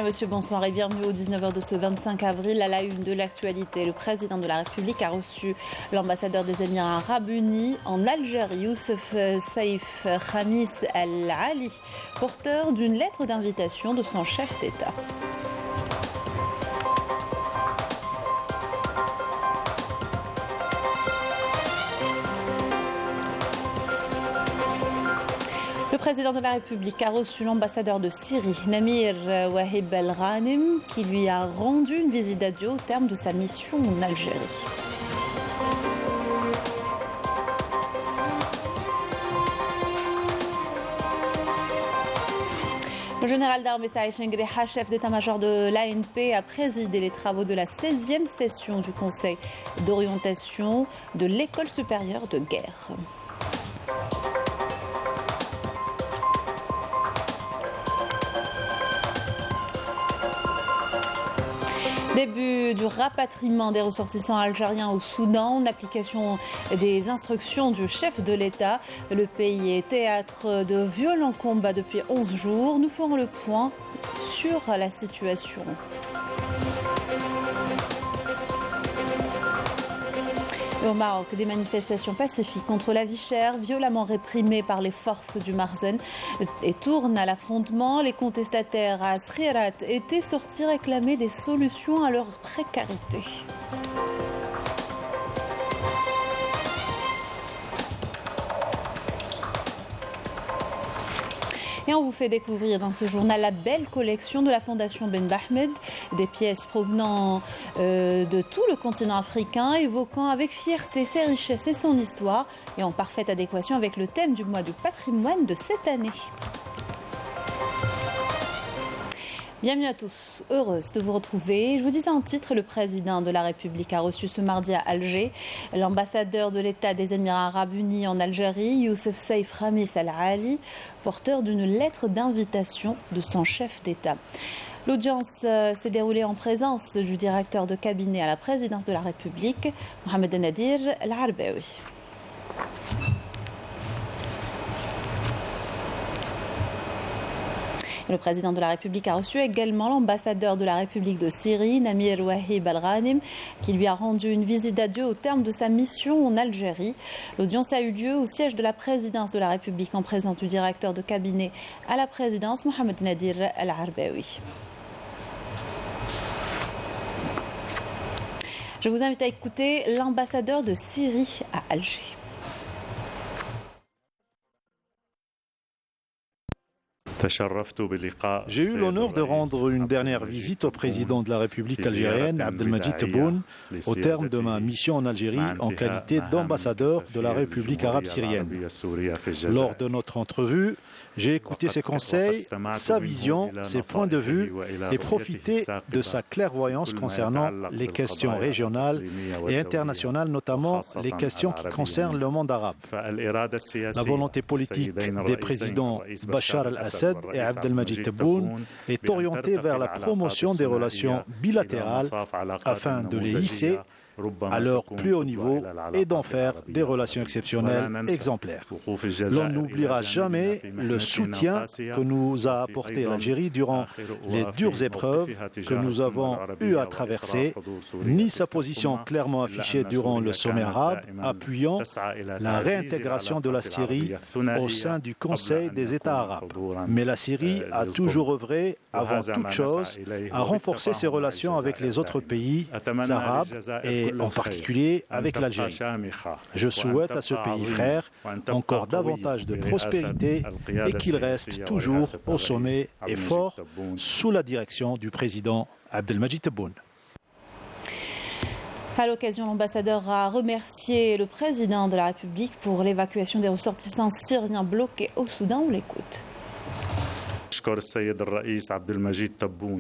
Mesdames, Messieurs, bonsoir et bienvenue au 19h de ce 25 avril. À la une de l'actualité, le président de la République a reçu l'ambassadeur des Émirats Arabes Unis en Algérie, Youssef Saïf Khamis Al-Ali, porteur d'une lettre d'invitation de son chef d'État. Le président de la République a reçu l'ambassadeur de Syrie, Namir Wahib Al-Ghanim, qui lui a rendu une visite d'adieu au terme de sa mission en Algérie. Le général d'armée Saïd Chengreha, chef d'état-major de l'ANP, a présidé les travaux de la 16e session du Conseil d'orientation de l'École supérieure de guerre. Début du rapatriement des ressortissants algériens au Soudan, en application des instructions du chef de l'État. Le pays est théâtre de violents combats depuis 11 jours. Nous ferons le point sur la situation. Au Maroc, des manifestations pacifiques contre la vie chère, violemment réprimées par les forces du Marzen, et tournent à l'affrontement. Les contestataires à Srirat étaient sortis réclamer des solutions à leur précarité. Et on vous fait découvrir dans ce journal la belle collection de la Fondation Ben Bahmed, des pièces provenant de tout le continent africain, évoquant avec fierté ses richesses et son histoire, et en parfaite adéquation avec le thème du mois du patrimoine de cette année. Bienvenue à tous, heureuse de vous retrouver. Je vous disais en titre, le président de la République a reçu ce mardi à Alger l'ambassadeur de l'État des Émirats Arabes Unis en Algérie, Youssef Saïf Khamis Al-Ali, porteur d'une lettre d'invitation de son chef d'État. L'audience s'est déroulée en présence du directeur de cabinet à la présidence de la République, Mohamed Nadir Al-Arbaoui. Le président de la République a reçu également l'ambassadeur de la République de Syrie, Namir Wahib Al-Ghanim, qui lui a rendu une visite d'adieu au terme de sa mission en Algérie. L'audience a eu lieu au siège de la présidence de la République en présence du directeur de cabinet à la présidence, Mohamed Nadir Al-Arbaoui. Je vous invite à écouter l'ambassadeur de Syrie à Alger. J'ai eu l'honneur de rendre une dernière visite au président de la République algérienne, Abdelmadjid Tebboune, au terme de ma mission en Algérie en qualité d'ambassadeur de la République arabe syrienne. Lors de notre entrevue, j'ai écouté ses conseils, sa vision, ses points de vue et profité de sa clairvoyance concernant les questions régionales et internationales, notamment les questions qui concernent le monde arabe. La volonté politique des présidents Bachar al-Assad et Abdelmadjid Tebboune est orientée vers la promotion des relations bilatérales afin de les hisser à leur plus haut niveau et d'en faire des relations exceptionnelles exemplaires. L'on n'oubliera jamais le soutien que nous a apporté l'Algérie durant les dures épreuves que nous avons eu à traverser, ni sa position clairement affichée durant le sommet arabe, appuyant la réintégration de la Syrie au sein du Conseil des États arabes. Mais la Syrie a toujours œuvré, avant toute chose, à renforcer ses relations avec les autres pays arabes et en particulier avec l'Algérie. Je souhaite à ce pays frère encore davantage de prospérité et qu'il reste toujours au sommet et fort sous la direction du président Abdelmadjid Tebboune. À l'occasion, l'ambassadeur a remercié le président de la République pour l'évacuation des ressortissants syriens bloqués au Soudan. On l'écoute.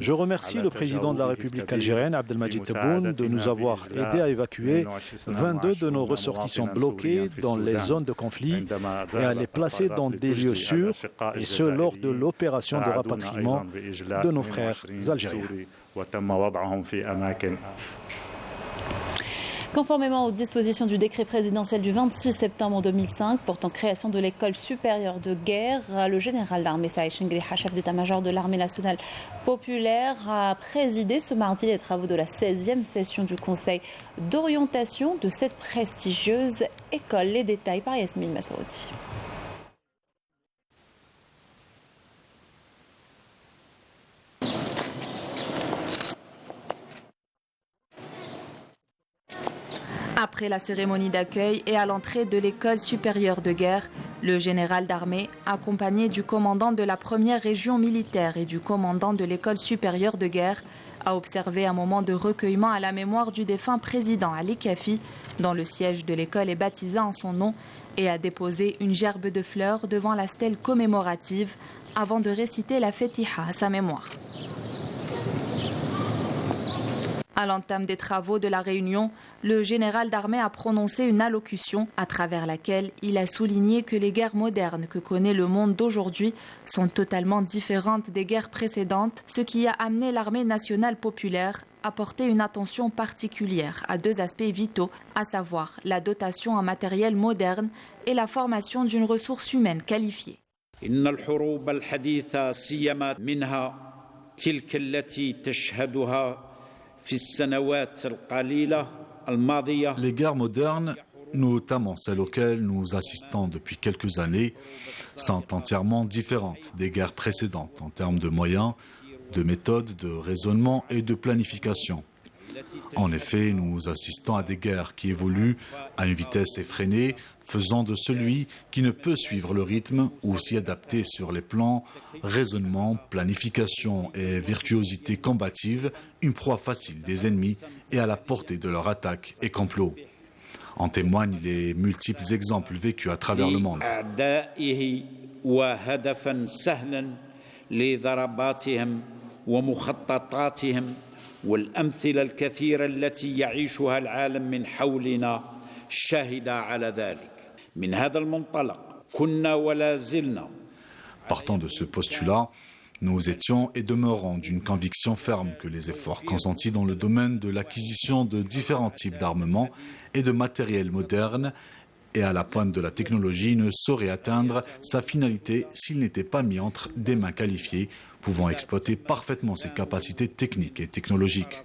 Je remercie le président de la République algérienne, Abdelmadjid Tebboune, de nous avoir aidés à évacuer 22 de nos ressortissants bloqués dans les zones de conflit et à les placer dans des lieux sûrs, et ce lors de l'opération de rapatriement de nos frères algériens. Conformément aux dispositions du décret présidentiel du 26 septembre 2005 portant création de l'école supérieure de guerre, le général d'armée Saïd Chengriha, chef d'état-major de l'armée nationale populaire, a présidé ce mardi les travaux de la 16e session du conseil d'orientation de cette prestigieuse école. Les détails par Yasmine Massoudi. Après la cérémonie d'accueil et à l'entrée de l'école supérieure de guerre, le général d'armée, accompagné du commandant de la première région militaire et du commandant de l'école supérieure de guerre, a observé un moment de recueillement à la mémoire du défunt président Ali Kafi, dont le siège de l'école est baptisé en son nom, et a déposé une gerbe de fleurs devant la stèle commémorative avant de réciter la Fatiha à sa mémoire. À l'entame des travaux de la réunion, le général d'armée a prononcé une allocution à travers laquelle il a souligné que les guerres modernes que connaît le monde d'aujourd'hui sont totalement différentes des guerres précédentes, ce qui a amené l'armée nationale populaire à porter une attention particulière à deux aspects vitaux, à savoir la dotation en matériel moderne et la formation d'une ressource humaine qualifiée. Les guerres modernes, notamment celles auxquelles nous assistons depuis quelques années, sont entièrement différentes des guerres précédentes en termes de moyens, de méthodes, de raisonnement et de planification. En effet, nous assistons à des guerres qui évoluent à une vitesse effrénée, faisant de celui qui ne peut suivre le rythme ou s'y adapter sur les plans raisonnement, planification et virtuosité combative une proie facile des ennemis et à la portée de leur attaque et complot. En témoignent les multiples exemples vécus à travers le monde. والأمثلة الكثيرة التي يعيشها العالم من حولنا شاهدة على ذلك. من هذا المنطلق كنا ولا زلنا. Partant de ce postulat, nous étions et demeurons d'une conviction ferme que les efforts consentis dans le domaine de l'acquisition de différents types d'armements et de matériel moderne et à la pointe de la technologie ne sauraient atteindre sa finalité s'il n'était pas mis entre des mains qualifiées pouvant exploiter parfaitement ses capacités techniques et technologiques.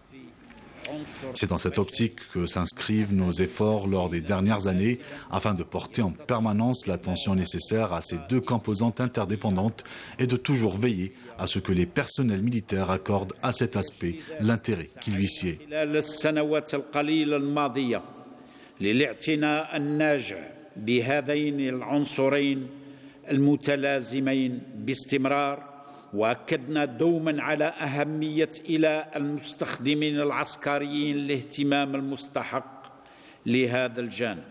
C'est dans cette optique que s'inscrivent nos efforts lors des dernières années afin de porter en permanence l'attention nécessaire à ces deux composantes interdépendantes et de toujours veiller à ce que les personnels militaires accordent à cet aspect l'intérêt qui lui sied. للاعتناء الناجع بهذين العنصرين المتلازمين باستمرار وأكدنا دوما على أهمية إلى المستخدمين العسكريين الاهتمام المستحق لهذا الجانب.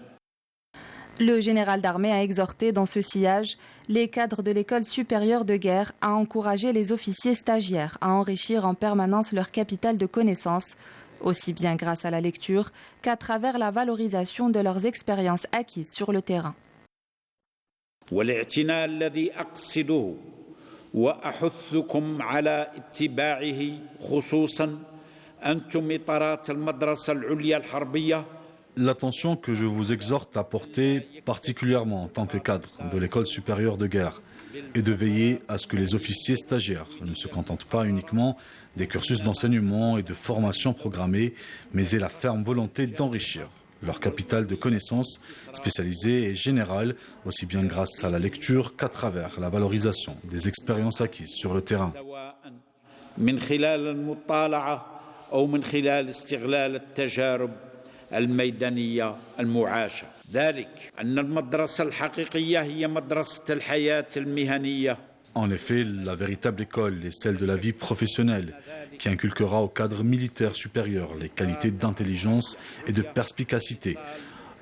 Le général d'armée a exhorté dans ce sillage les cadres de l'école supérieure de guerre à encourager les officiers stagiaires à enrichir en permanence leur capital de connaissances, aussi bien grâce à la lecture qu'à travers la valorisation de leurs expériences acquises sur le terrain. والاعتناء الذي أقصده وأحثكم على اتباعه خصوصا أنتم إطارات المدرسة العليا الحربية. L'attention que je vous exhorte à porter particulièrement en tant que cadre de l'école supérieure de guerre est de veiller à ce que les officiers stagiaires ne se contentent pas uniquement des cursus d'enseignement et de formation programmés, mais aient la ferme volonté d'enrichir leur capital de connaissances spécialisées et générales, aussi bien grâce à la lecture qu'à travers la valorisation des expériences acquises sur le terrain. الميدانية المعاشة ذلك أن المدرسة الحقيقية هي مدرسة الحياة المهنية. En effet, la véritable école est celle de la vie professionnelle qui inculquera au cadre militaire supérieur les qualités d'intelligence et de perspicacité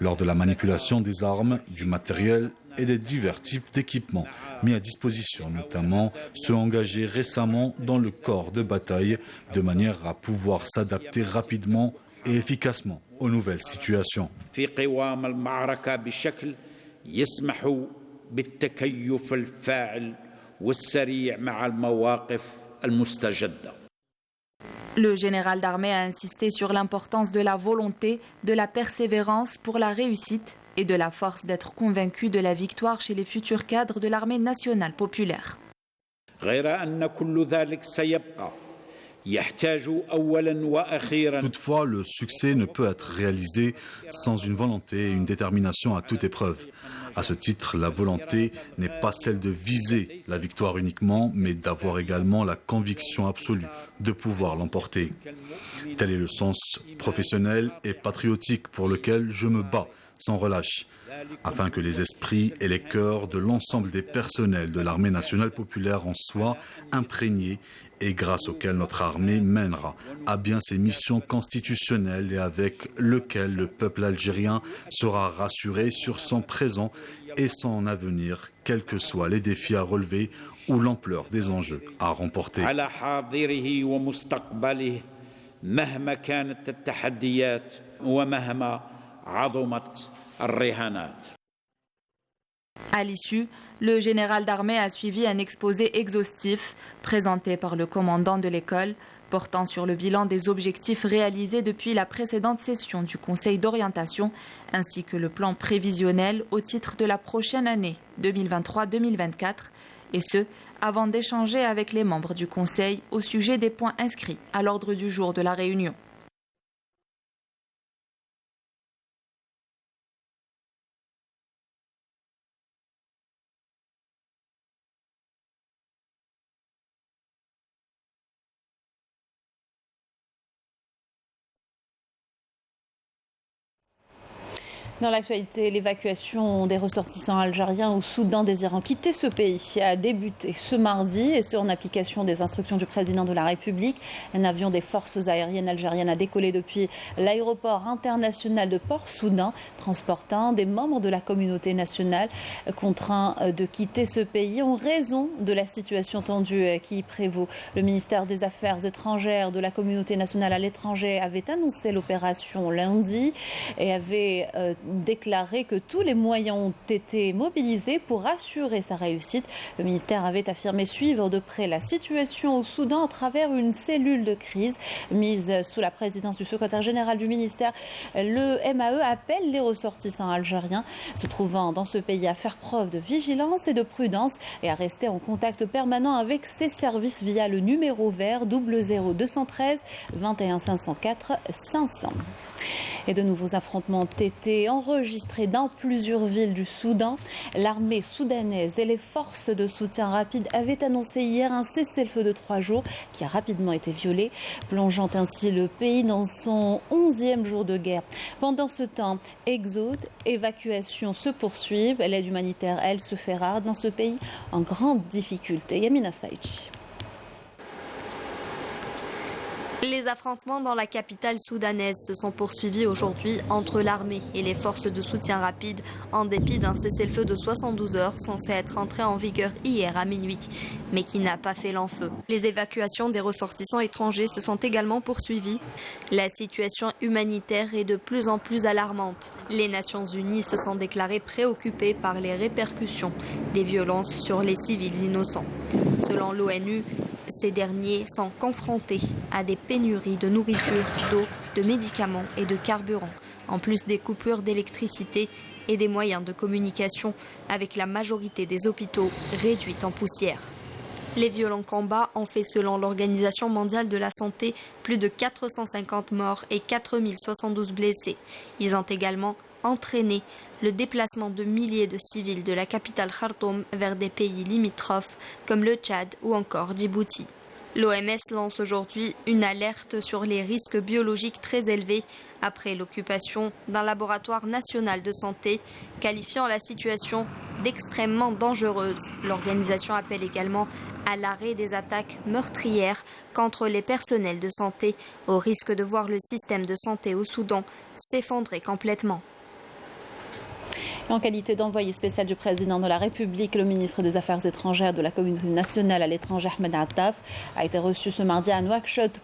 lors de la manipulation des armes, du matériel et des divers types d'équipements mis à disposition, notamment ceux engagés récemment dans le corps de bataille, de manière à pouvoir s'adapter rapidement et efficacement aux nouvelles situations. في قوام المعركة بشكل يسمح بالتكيف الفاعل والسريع مع المواقف المستجدة. Le général d'armée a insisté sur l'importance de la volonté, de la persévérance pour la réussite et de la force d'être convaincu de la victoire chez les futurs cadres de l'armée nationale populaire. Toutefois, le succès ne peut être réalisé sans une volonté et une détermination à toute épreuve. À ce titre, la volonté n'est pas celle de viser la victoire uniquement, mais d'avoir également la conviction absolue de pouvoir l'emporter. Tel est le sens professionnel et patriotique pour lequel je me bats sans relâche, afin que les esprits et les cœurs de l'ensemble des personnels de l'armée nationale populaire en soient imprégnés et grâce auquel notre armée mènera à bien ses missions constitutionnelles et avec lequel le peuple algérien sera rassuré sur son présent et son avenir, quels que soient les défis à relever ou l'ampleur des enjeux à remporter. À l'issue, le général d'armée a suivi un exposé exhaustif présenté par le commandant de l'école, portant sur le bilan des objectifs réalisés depuis la précédente session du Conseil d'orientation, ainsi que le plan prévisionnel au titre de la prochaine année 2023-2024, et ce, avant d'échanger avec les membres du Conseil au sujet des points inscrits à l'ordre du jour de la réunion. Dans l'actualité, l'évacuation des ressortissants algériens au Soudan désirant quitter ce pays a débuté ce mardi, et ce en application des instructions du président de la République. Un avion des forces aériennes algériennes a décollé depuis l'aéroport international de Port-Soudan, transportant des membres de la communauté nationale contraints de quitter ce pays en raison de la situation tendue qui y prévaut. Le ministère des Affaires étrangères de la communauté nationale à l'étranger avait annoncé l'opération lundi et avait déclaré que tous les moyens ont été mobilisés pour assurer sa réussite. Le ministère avait affirmé suivre de près la situation au Soudan à travers une cellule de crise mise sous la présidence du secrétaire général du ministère. Le MAE appelle les ressortissants algériens se trouvant dans ce pays à faire preuve de vigilance et de prudence et à rester en contact permanent avec ses services via le numéro vert 00 213 21 504 500. Et de nouveaux affrontements ont été enregistrés dans plusieurs villes du Soudan. L'armée soudanaise et les forces de soutien rapide avaient annoncé hier un cessez-le-feu de 3 jours qui a rapidement été violé, plongeant ainsi le pays dans son 11e jour de guerre. Pendant ce temps, exode, évacuation se poursuivent. L'aide humanitaire, elle, se fait rare dans ce pays en grande difficulté. Yamina Saïchi. Les affrontements dans la capitale soudanaise se sont poursuivis aujourd'hui entre l'armée et les forces de soutien rapide en dépit d'un cessez-le-feu de 72 heures censé être entré en vigueur hier à minuit, mais qui n'a pas fait long feu. Les évacuations des ressortissants étrangers se sont également poursuivies. La situation humanitaire est de plus en plus alarmante. Les Nations Unies se sont déclarées préoccupées par les répercussions des violences sur les civils innocents. Selon l'ONU, ces derniers sont confrontés à des pénuries de nourriture, d'eau, de médicaments et de carburant, en plus des coupures d'électricité et des moyens de communication, avec la majorité des hôpitaux réduits en poussière. Les violents combats ont fait, selon l'Organisation mondiale de la santé, plus de 450 morts et 4072 blessés. Ils ont également entraîné le déplacement de milliers de civils de la capitale Khartoum vers des pays limitrophes comme le Tchad ou encore Djibouti. L'OMS lance aujourd'hui une alerte sur les risques biologiques très élevés après l'occupation d'un laboratoire national de santé, qualifiant la situation d'extrêmement dangereuse. L'organisation appelle également à l'arrêt des attaques meurtrières contre les personnels de santé, au risque de voir le système de santé au Soudan s'effondrer complètement. En qualité d'envoyé spécial du président de la République, le ministre des Affaires étrangères de la communauté nationale à l'étranger, Ahmed Attaf, a été reçu ce mardi à Nouakchott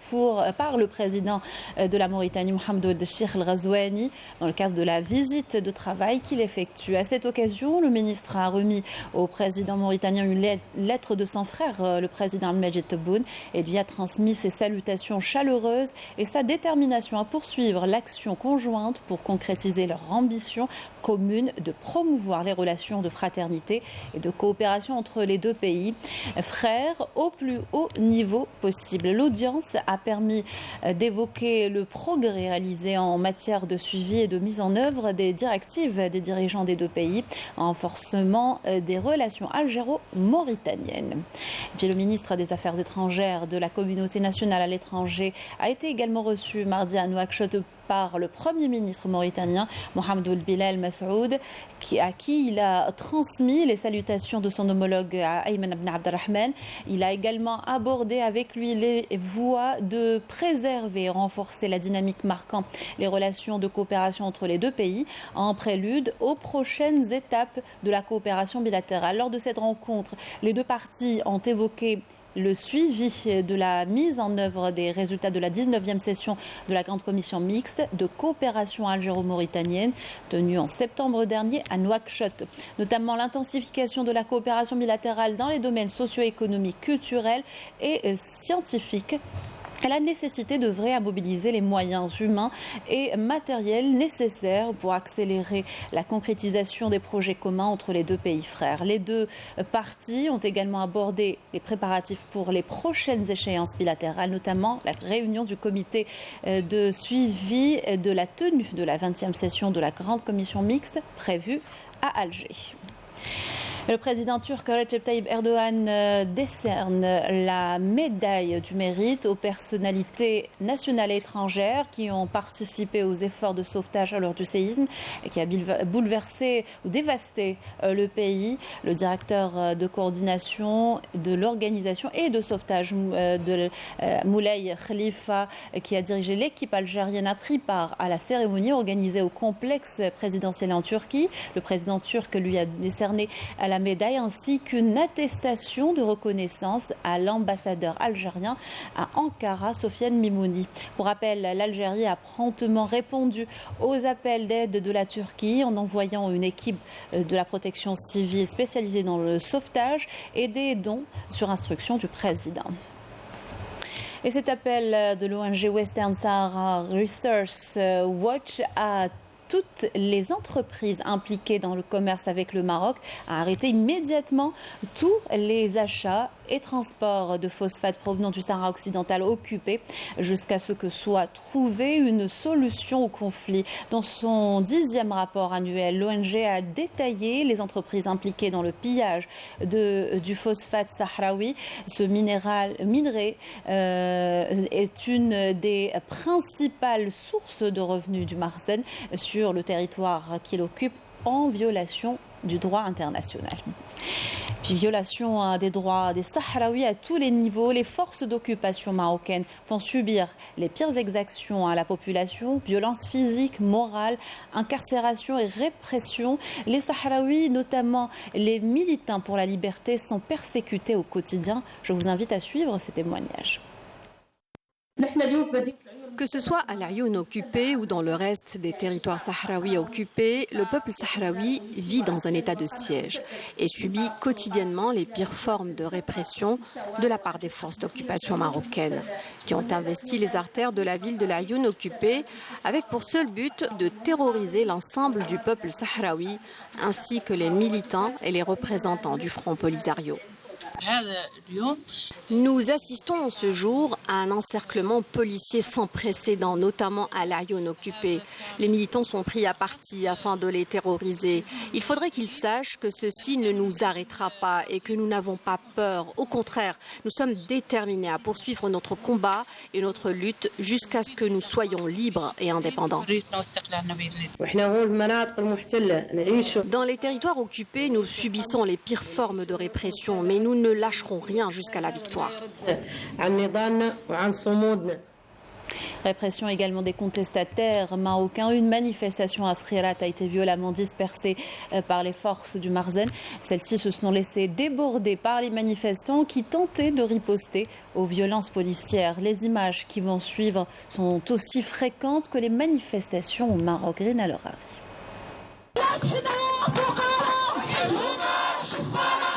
par le président de la Mauritanie, Mohamed Ould Cheikh El Ghazouani, dans le cadre de la visite de travail qu'il effectue. À cette occasion, le ministre a remis au président mauritanien une lettre de son frère, le président Abdelmadjid Tebboune, et lui a transmis ses salutations chaleureuses et sa détermination à poursuivre l'action conjointe pour concrétiser leur ambition commune de promouvoir les relations de fraternité et de coopération entre les deux pays frères au plus haut niveau possible. L'audience a permis d'évoquer le progrès réalisé en matière de suivi et de mise en œuvre des directives des dirigeants des deux pays, en renforcement des relations algéro-mauritaniennes. Puis le ministre des Affaires étrangères de la communauté nationale à l'étranger a été également reçu mardi à Nouakchott par le Premier ministre mauritanien, Mohamed Ould Bilal Massoud, à qui il a transmis les salutations de son homologue Ayman Ibn Abdelrahman. Il a également abordé avec lui les voies de préserver et renforcer la dynamique marquant les relations de coopération entre les deux pays, en prélude aux prochaines étapes de la coopération bilatérale. Lors de cette rencontre, les deux parties ont évoqué le suivi de la mise en œuvre des résultats de la 19e session de la Grande Commission mixte de coopération algéro-mauritanienne tenue en septembre dernier à Nouakchott, notamment l'intensification de la coopération bilatérale dans les domaines socio-économiques, culturels et scientifiques. La nécessité d'œuvrer à mobiliser les moyens humains et matériels nécessaires pour accélérer la concrétisation des projets communs entre les deux pays frères. Les deux parties ont également abordé les préparatifs pour les prochaines échéances bilatérales, notamment la réunion du comité de suivi de la tenue de la 20e session de la Grande Commission mixte prévue à Alger. Le président turc Recep Tayyip Erdogan décerne la médaille du mérite aux personnalités nationales et étrangères qui ont participé aux efforts de sauvetage lors du séisme qui a bouleversé ou dévasté le pays. Le directeur de coordination de l'organisation et de sauvetage de Moulay Khalifa, qui a dirigé l'équipe algérienne, a pris part à la cérémonie organisée au complexe présidentiel en Turquie. Le président turc lui a décerné la médaille ainsi qu'une attestation de reconnaissance à l'ambassadeur algérien à Ankara, Sofiane Mimouni. Pour rappel, l'Algérie a promptement répondu aux appels d'aide de la Turquie en envoyant une équipe de la protection civile spécialisée dans le sauvetage et des dons sur instruction du président. Et cet appel de l'ONG Western Sahara Research Watch a toutes les entreprises impliquées dans le commerce avec le Maroc à arrêter immédiatement tous les achats et transports de phosphate provenant du Sahara occidental occupé jusqu'à ce que soit trouvée une solution au conflit. Dans son 10e rapport annuel, l'ONG a détaillé les entreprises impliquées dans le pillage du phosphate sahraoui. Ce minerai est une des principales sources de revenus du Marzen sur le territoire qu'il occupe en violation du droit international. Puis violation des droits des Sahraouis à tous les niveaux, les forces d'occupation marocaines font subir les pires exactions à la population, violences physiques, morales, incarcération et répression. Les Sahraouis, notamment les militants pour la liberté, sont persécutés au quotidien. Je vous invite à suivre ces témoignages. Que ce soit à l'Aïoun occupé ou dans le reste des territoires sahraouis occupés, le peuple sahraoui vit dans un état de siège et subit quotidiennement les pires formes de répression de la part des forces d'occupation marocaines qui ont investi les artères de la ville de l'Aïoun occupée avec pour seul but de terroriser l'ensemble du peuple sahraoui ainsi que les militants et les représentants du Front Polisario. Nous assistons ce jour à un encerclement policier sans précédent, notamment à l'Aïoun occupé. Les militants sont pris à partie afin de les terroriser. Il faudrait qu'ils sachent que ceci ne nous arrêtera pas et que nous n'avons pas peur. Au contraire, nous sommes déterminés à poursuivre notre combat et notre lutte jusqu'à ce que nous soyons libres et indépendants. Dans les territoires occupés, nous subissons les pires formes de répression, mais nous ne lâcherons rien jusqu'à la victoire. Répression également des contestataires marocains. Une manifestation à Srirat a été violemment dispersée par les forces du Marzen. Celles-ci se sont laissées déborder par les manifestants qui tentaient de riposter aux violences policières. Les images qui vont suivre sont aussi fréquentes que les manifestations au Maroc. Rina Lerari.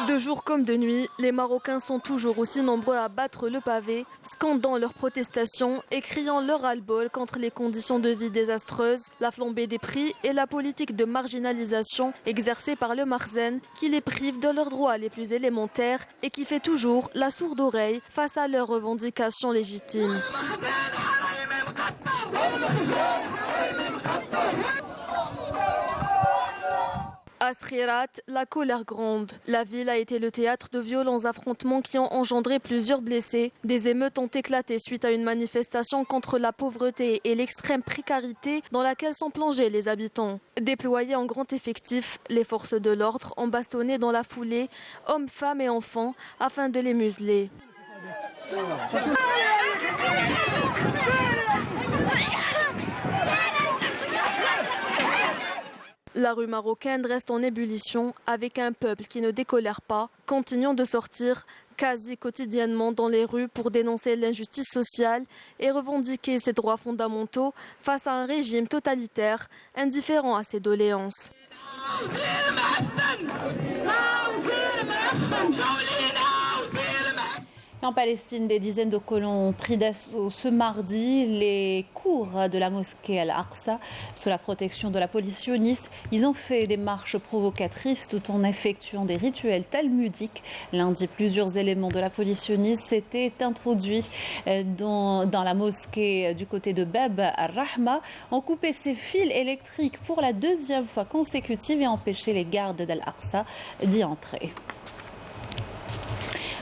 De jour comme de nuit, les Marocains sont toujours aussi nombreux à battre le pavé, scandant leurs protestations et criant leur ras-le-bol contre les conditions de vie désastreuses, la flambée des prix et la politique de marginalisation exercée par le Marzen qui les prive de leurs droits les plus élémentaires et qui fait toujours la sourde oreille face à leurs revendications légitimes. À Srirat, la colère gronde. La ville a été le théâtre de violents affrontements qui ont engendré plusieurs blessés. Des émeutes ont éclaté suite à une manifestation contre la pauvreté et l'extrême précarité dans laquelle sont plongés les habitants. Déployés en grand effectif, les forces de l'ordre ont bastonné dans la foulée hommes, femmes et enfants afin de les museler. La rue marocaine reste en ébullition avec un peuple qui ne décolère pas, continuant de sortir quasi quotidiennement dans les rues pour dénoncer l'injustice sociale et revendiquer ses droits fondamentaux face à un régime totalitaire indifférent à ses doléances. En Palestine, des dizaines de colons ont pris d'assaut ce mardi les cours de la mosquée Al-Aqsa sous la protection de la police sioniste. Ils ont fait des marches provocatrices tout en effectuant des rituels talmudiques. Lundi, plusieurs éléments de la police sioniste s'étaient introduits dans la mosquée du côté de Bab al-Rahma, ont coupé ses fils électriques pour la deuxième fois consécutive et empêché les gardes d'Al-Aqsa d'y entrer.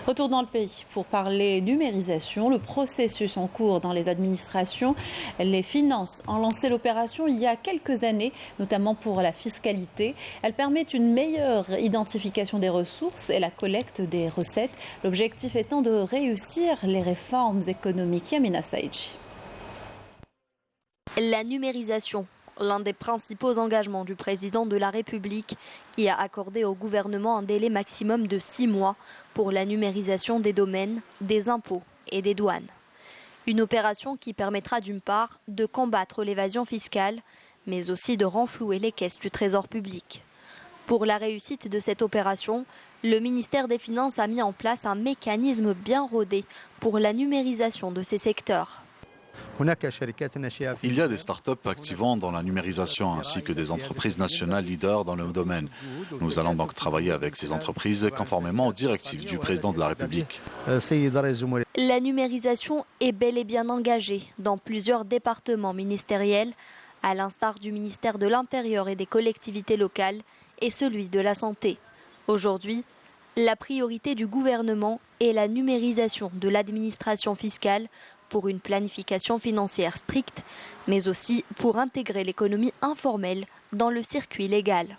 Retour dans le pays pour parler numérisation. Le processus en cours dans les administrations. Les finances ont lancé l'opération il y a quelques années, notamment pour la fiscalité. Elle permet une meilleure identification des ressources et la collecte des recettes. L'objectif étant de réussir les réformes économiques. Yamina Saïdji. La numérisation. L'un des principaux engagements du président de la République qui a accordé au gouvernement un délai maximum de 6 mois pour la numérisation des domaines, des impôts et des douanes. Une opération qui permettra d'une part de combattre l'évasion fiscale, mais aussi de renflouer les caisses du Trésor public. Pour la réussite de cette opération, le ministère des Finances a mis en place un mécanisme bien rodé pour la numérisation de ces secteurs. Il y a des startups activant dans la numérisation ainsi que des entreprises nationales leaders dans le domaine. Nous allons donc travailler avec ces entreprises conformément aux directives du président de la République. La numérisation est bel et bien engagée dans plusieurs départements ministériels, à l'instar du ministère de l'Intérieur et des collectivités locales et celui de la Santé. Aujourd'hui, la priorité du gouvernement est la numérisation de l'administration fiscale pour une planification financière stricte, mais aussi pour intégrer l'économie informelle dans le circuit légal.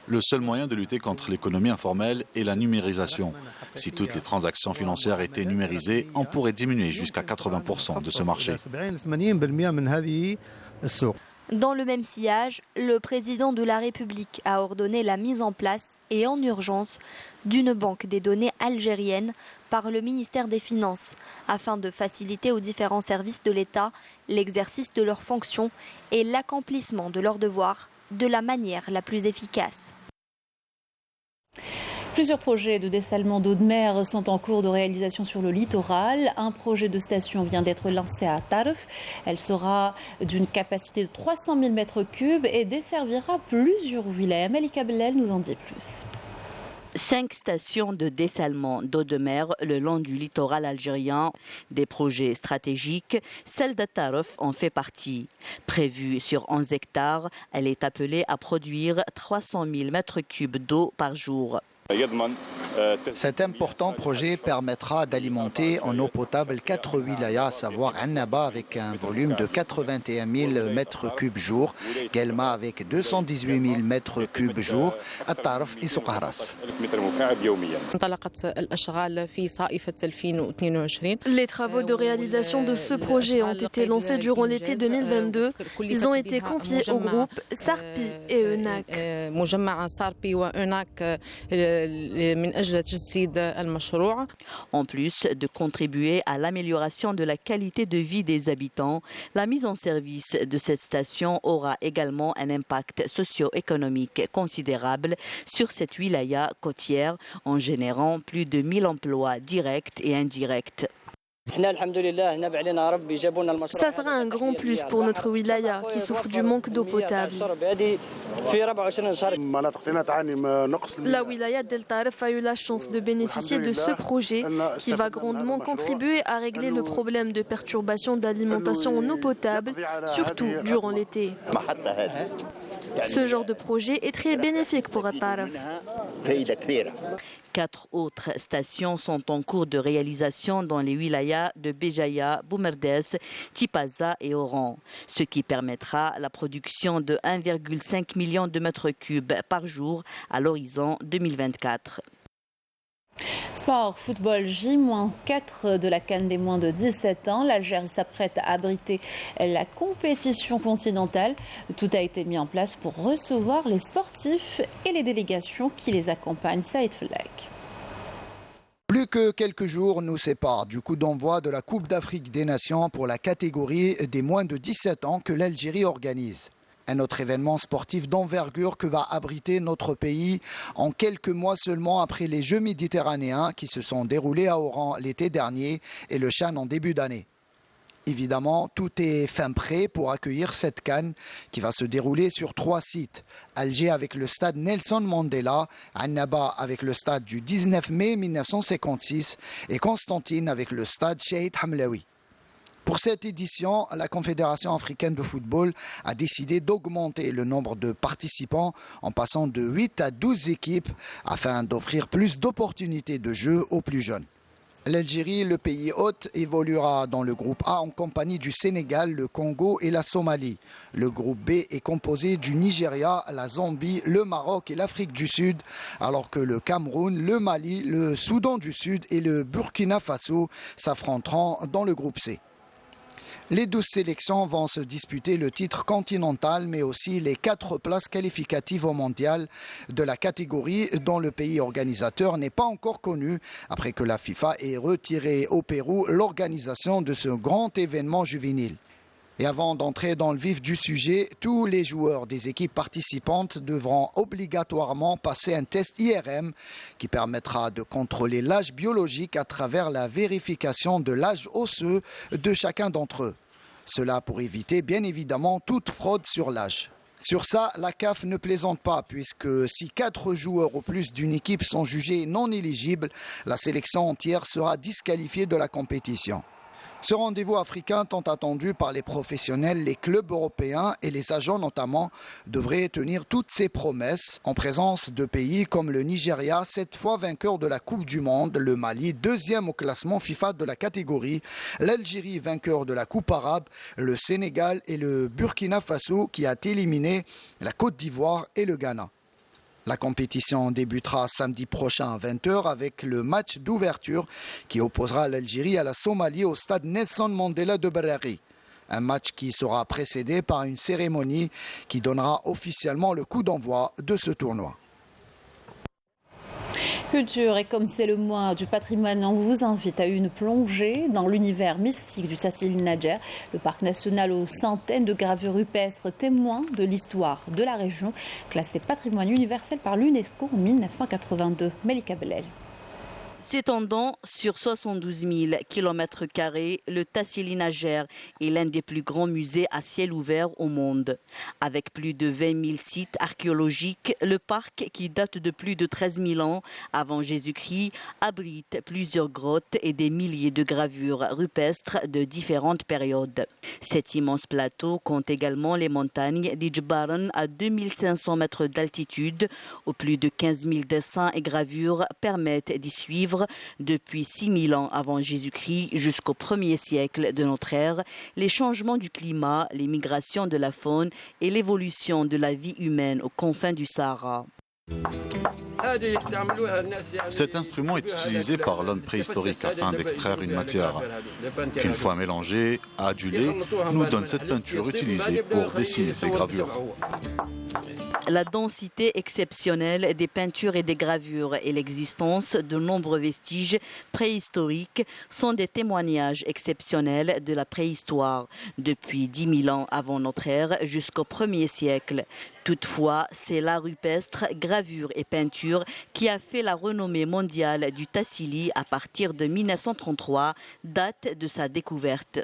Le seul moyen de lutter contre l'économie informelle est la numérisation. Si toutes les transactions financières étaient numérisées, on pourrait diminuer jusqu'à 80% de ce marché. Dans le même sillage, le président de la République a ordonné la mise en place, et en urgence, d'une banque des données algérienne par le ministère des Finances, afin de faciliter aux différents services de l'État l'exercice de leurs fonctions et l'accomplissement de leurs devoirs de la manière la plus efficace. Plusieurs projets de dessalement d'eau de mer sont en cours de réalisation sur le littoral. Un projet de station vient d'être lancé à Tarf. Elle sera d'une capacité de 300 000 m3 et desservira plusieurs villages. Malika Bellel nous en dit plus. 5 stations de dessalement d'eau de mer le long du littoral algérien. Des projets stratégiques, celle de Tarf en fait partie. Prévue sur 11 hectares, elle est appelée à produire 300 000 m3 d'eau par jour. Cet important projet permettra d'alimenter en eau potable 4 wilayas, à savoir Annaba avec un volume de 81 000 mètres cubes jour, Guelma avec 218 000 mètres cubes jour, At-Tarf et Soukharas. Les travaux de réalisation de ce projet ont été lancés durant l'été 2022. Ils ont été confiés au groupe SARPI et ENAC. En plus de contribuer à l'amélioration de la qualité de vie des habitants, la mise en service de cette station aura également un impact socio-économique considérable sur cette wilaya côtière en générant plus de 1000 emplois directs et indirects. Ça sera un grand plus pour notre wilaya qui souffre du manque d'eau potable. La wilaya d'El Taref a eu la chance de bénéficier de ce projet qui va grandement contribuer à régler le problème de perturbation d'alimentation en eau potable, surtout durant l'été. Ce genre de projet est très bénéfique pour Al Taref. 4 autres stations sont en cours de réalisation dans les wilayas de Béjaïa, Boumerdès, Tipaza et Oran, ce qui permettra la production de 1,5 million de mètres cubes par jour à l'horizon 2024. Sport, football, J-4 de la CAN des moins de 17 ans. L'Algérie s'apprête à abriter la compétition continentale. Tout a été mis en place pour recevoir les sportifs et les délégations qui les accompagnent. Saïd Fellek. Plus que quelques jours nous séparent du coup d'envoi de la Coupe d'Afrique des Nations pour la catégorie des moins de 17 ans que l'Algérie organise. Un autre événement sportif d'envergure que va abriter notre pays en quelques mois seulement après les Jeux méditerranéens qui se sont déroulés à Oran l'été dernier et le CHAN en début d'année. Évidemment, tout est fin prêt pour accueillir cette CAN qui va se dérouler sur 3 sites. Alger avec le stade Nelson Mandela, Annaba avec le stade du 19 mai 1956 et Constantine avec le stade Shahid Hamlaoui. Pour cette édition, la Confédération africaine de football a décidé d'augmenter le nombre de participants en passant de 8 à 12 équipes afin d'offrir plus d'opportunités de jeu aux plus jeunes. L'Algérie, le pays hôte, évoluera dans le groupe A en compagnie du Sénégal, le Congo et la Somalie. Le groupe B est composé du Nigeria, la Zambie, le Maroc et l'Afrique du Sud, alors que le Cameroun, le Mali, le Soudan du Sud et le Burkina Faso s'affronteront dans le groupe C. Les 12 sélections vont se disputer le titre continental, mais aussi les 4 places qualificatives au mondial de la catégorie dont le pays organisateur n'est pas encore connu, après que la FIFA ait retiré au Pérou l'organisation de ce grand événement juvénile. Et avant d'entrer dans le vif du sujet, tous les joueurs des équipes participantes devront obligatoirement passer un test IRM qui permettra de contrôler l'âge biologique à travers la vérification de l'âge osseux de chacun d'entre eux. Cela pour éviter bien évidemment toute fraude sur l'âge. Sur ça, la CAF ne plaisante pas puisque si 4 joueurs ou plus d'une équipe sont jugés non éligibles, la sélection entière sera disqualifiée de la compétition. Ce rendez-vous africain tant attendu par les professionnels, les clubs européens et les agents notamment devrait tenir toutes ses promesses en présence de pays comme le Nigeria, 7 fois vainqueur de la Coupe du Monde, le Mali, 2e au classement FIFA de la catégorie, l'Algérie vainqueur de la Coupe arabe, le Sénégal et le Burkina Faso qui a éliminé la Côte d'Ivoire et le Ghana. La compétition débutera samedi prochain à 20h avec le match d'ouverture qui opposera l'Algérie à la Somalie au stade Nelson Mandela de Berari. Un match qui sera précédé par une cérémonie qui donnera officiellement le coup d'envoi de ce tournoi. Culture, et comme c'est le mois du patrimoine, on vous invite à une plongée dans l'univers mystique du Tassil Nadjer, le parc national aux centaines de gravures rupestres témoins de l'histoire de la région, classée patrimoine universel par l'UNESCO en 1982. Melika Belel. S'étendant sur 72 000 km², le Tassili Najer est l'un des plus grands musées à ciel ouvert au monde. Avec plus de 20 000 sites archéologiques, le parc, qui date de plus de 13 000 ans avant Jésus-Christ, abrite plusieurs grottes et des milliers de gravures rupestres de différentes périodes. Cet immense plateau compte également les montagnes d'Ijbaran à 2500 mètres d'altitude, où plus de 15 000 dessins et gravures permettent d'y suivre depuis 6 000 ans avant Jésus-Christ jusqu'au 1er siècle de notre ère, les changements du climat, les migrations de la faune et l'évolution de la vie humaine aux confins du Sahara. Cet instrument est utilisé par l'homme préhistorique afin d'extraire une matière qu'une fois mélangée, adulée, nous donne cette peinture utilisée pour dessiner ces gravures. La densité exceptionnelle des peintures et des gravures et l'existence de nombreux vestiges préhistoriques sont des témoignages exceptionnels de la préhistoire, depuis 10 000 ans avant notre ère jusqu'au 1er siècle. Toutefois, c'est l'art rupestre, gravure et peinture qui a fait la renommée mondiale du Tassili à partir de 1933, date de sa découverte.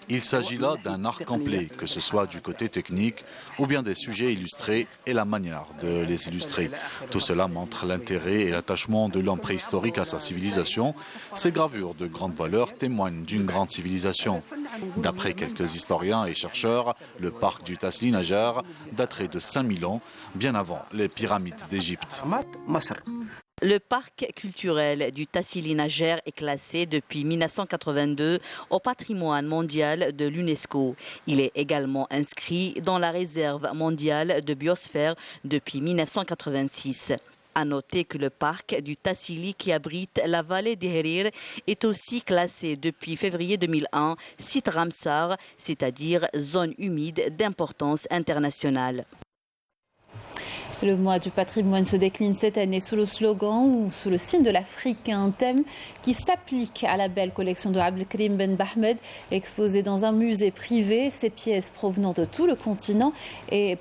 Il s'agit là d'un art complet, que ce soit du côté technique ou bien des sujets illustrés et la manière de les illustrer. Tout cela montre l'intérêt et l'attachement de l'homme préhistorique à sa civilisation. Ces gravures de grande valeur témoignent d'une grande civilisation. D'après quelques historiens et chercheurs, le parc du Tassili Najer daterait de 5000 ans, bien avant les pyramides d'Égypte. Le parc culturel du Tassili Najer est classé depuis 1982 au patrimoine mondial de l'UNESCO. Il est également inscrit dans la réserve mondiale de biosphère depuis 1986. À noter que le parc du Tassili qui abrite la vallée d'Ihrir est aussi classé depuis février 2001 site Ramsar, c'est-à-dire zone humide d'importance internationale. Le mois du patrimoine se décline cette année sous le slogan ou sous le signe de l'Afrique, un thème qui s'applique à la belle collection de Abdelkrim Ben Bahmed, exposée dans un musée privé. Ces pièces proviennent de tout le continent et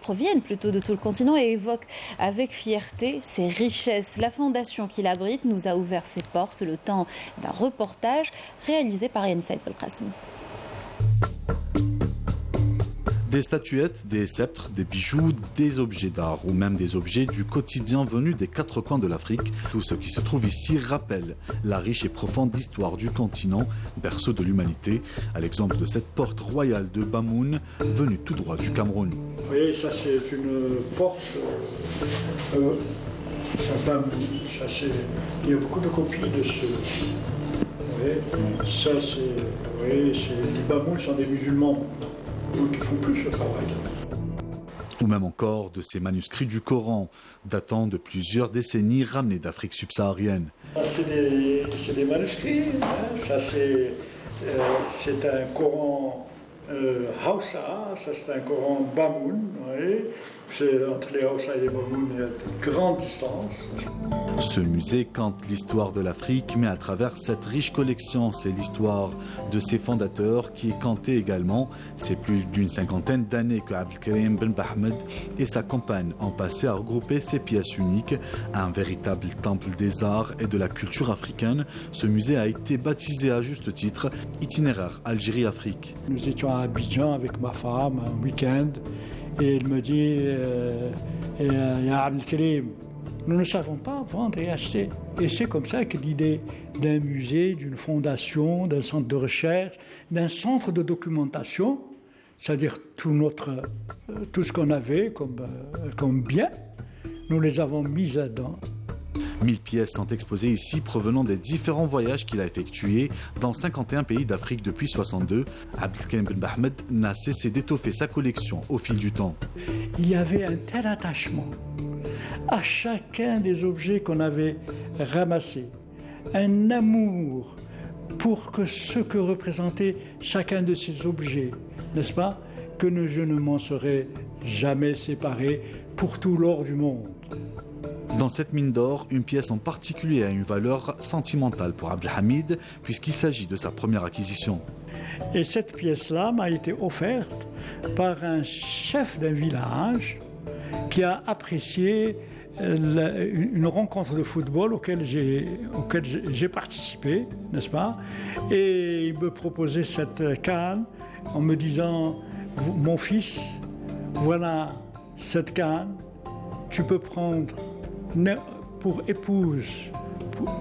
évoquent avec fierté ses richesses. La fondation qui l'abrite nous a ouvert ses portes le temps d'un reportage réalisé par Yann Saïd Belkacem. Des statuettes, des sceptres, des bijoux, des objets d'art ou même des objets du quotidien venus des quatre coins de l'Afrique. Tout ce qui se trouve ici rappelle la riche et profonde histoire du continent, berceau de l'humanité, à l'exemple de cette porte royale de Bamoun, venue tout droit du Cameroun. Vous voyez, ça c'est une porte, il y a beaucoup de copies de ce... Vous voyez, ça c'est... les Bamoun sont des musulmans. Donc ils font plus ce travail. Ou même encore de ces manuscrits du Coran, datant de plusieurs décennies, ramenés d'Afrique subsaharienne. C'est des manuscrits, hein. Ça c'est un Coran Hausa, ça c'est un Coran Bamoun. Entre les Hausa et les Bamoun, il y a de grandes distances. Ce musée compte l'histoire de l'Afrique, mais à travers cette riche collection, c'est l'histoire de ses fondateurs qui est comptée également. C'est plus d'une cinquantaine d'années que Abdelkrim Ben Bahmed et sa compagne ont passé à regrouper ces pièces uniques, un véritable temple des arts et de la culture africaine. Ce musée a été baptisé à juste titre Itinéraire Algérie-Afrique. Nous étions à Abidjan avec ma femme un week-end et elle me dit Ya Abdelkrim, nous ne savons pas vendre et acheter. Et c'est comme ça que l'idée d'un musée, d'une fondation, d'un centre de recherche, d'un centre de documentation, c'est-à-dire tout ce qu'on avait comme bien, nous les avons mis dedans. 1000 pièces sont exposées ici provenant des différents voyages qu'il a effectués dans 51 pays d'Afrique depuis 62. Abdelkrim Ben Bahmed n'a cessé d'étoffer sa collection au fil du temps. Il y avait un tel attachement à chacun des objets qu'on avait ramassés, un amour pour ce que représentait chacun de ces objets, n'est-ce pas, que je ne m'en serais jamais séparé pour tout l'or du monde. Dans cette mine d'or, une pièce en particulier a une valeur sentimentale pour Abdelhamid, puisqu'il s'agit de sa première acquisition. Et cette pièce-là m'a été offerte par un chef d'un village qui a apprécié une rencontre de football auquel j'ai participé, n'est-ce pas? Et il me proposait cette CAN en me disant, mon fils, voilà cette CAN, tu peux prendre pour épouse,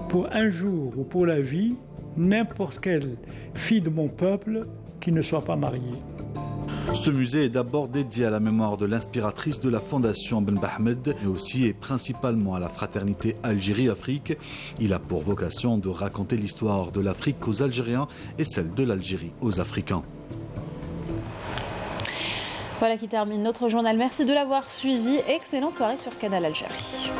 pour un jour ou pour la vie, n'importe quelle fille de mon peuple qui ne soit pas mariée. Ce musée est d'abord dédié à la mémoire de l'inspiratrice de la fondation Ben Bahmed, mais aussi et principalement à la fraternité Algérie-Afrique. Il a pour vocation de raconter l'histoire de l'Afrique aux Algériens et celle de l'Algérie aux Africains. Voilà qui termine notre journal. Merci de l'avoir suivi. Excellente soirée sur Canal Algérie.